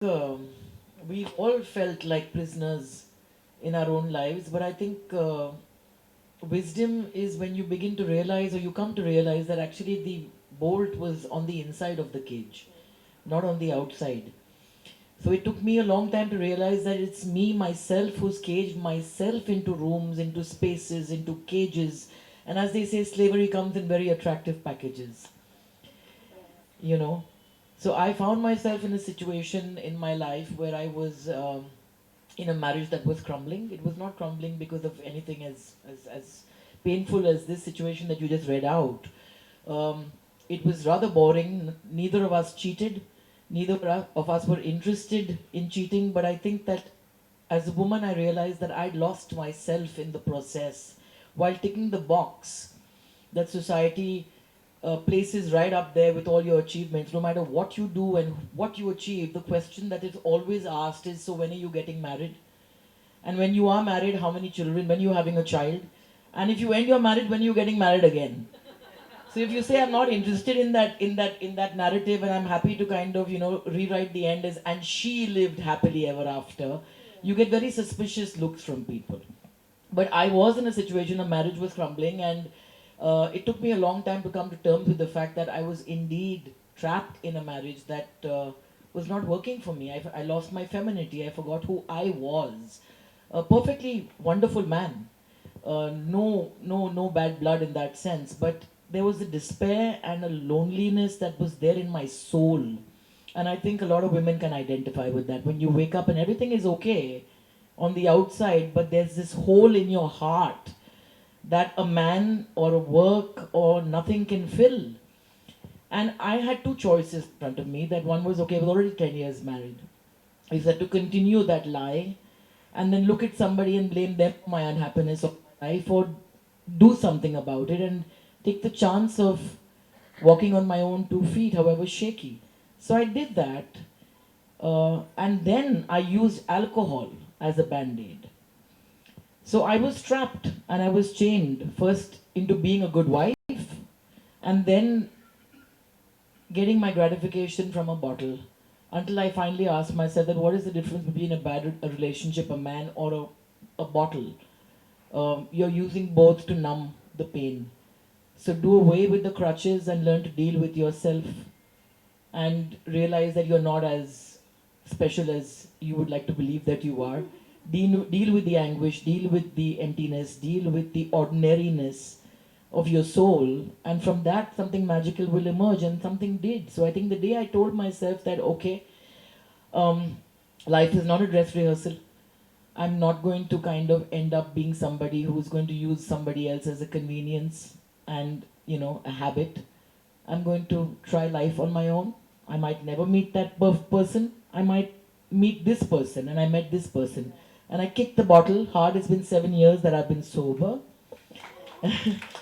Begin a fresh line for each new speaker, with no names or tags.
um, we've all felt like prisoners in our own lives, but I think wisdom is when you begin to realize or you come to realize that actually the bolt was on the inside of the cage, not on the outside. So it took me a long time to realize that it's me, myself, who's caged myself into rooms, into spaces, into cages. And as they say, slavery comes in very attractive packages, you know. So I found myself in a situation in my life where I was in a marriage that was crumbling. It was not crumbling because of anything as painful as this situation that you just read out. It was rather boring. Neither of us cheated. Neither of us were interested in cheating. But I think that as a woman, I realized that I'd lost myself in the process while ticking the box that society places right up there with all your achievements. No matter what you do and what you achieve, the question that is always asked is, so when are you getting married? And when you are married, how many children? When you're having a child? And if you end your marriage, when you're getting married again? So if you say I'm not interested in that narrative, and I'm happy to kind of rewrite the end as and she lived happily ever after, you get very suspicious looks from people. But I was in a situation, a marriage was crumbling, and it took me a long time to come to terms with the fact that I was indeed trapped in a marriage that was not working for me. I lost my femininity. I forgot who I was. A perfectly wonderful man. No bad blood in that sense. But there was a despair and a loneliness that was there in my soul. And I think a lot of women can identify with that. When you wake up and everything is okay on the outside, but there's this hole in your heart that a man or a work or nothing can fill. And I had two choices in front of me. That one was, okay, I was already 10 years married. Is that to continue that lie and then look at somebody and blame them for my unhappiness of my life, or do something about it and take the chance of walking on my own 2 feet, however shaky. So I did that. And then I used alcohol as a band aid. So I was trapped and I was chained first into being a good wife and then getting my gratification from a bottle, until I finally asked myself that what is the difference between a relationship, a man, or a bottle? You're using both to numb the pain. So do away with the crutches and learn to deal with yourself and realize that you're not as special as you would like to believe that you are. Deal with the anguish, deal with the emptiness, deal with the ordinariness of your soul, and from that something magical will emerge, and something did. So I think the day I told myself that, okay, um, life is not a dress rehearsal. I'm not going to kind of end up being somebody who's going to use somebody else as a convenience and, a habit. I'm going to try life on my own. I might never meet that person. I might meet this person, and I met this person. And I kicked the bottle hard. It's been 7 years that I've been sober.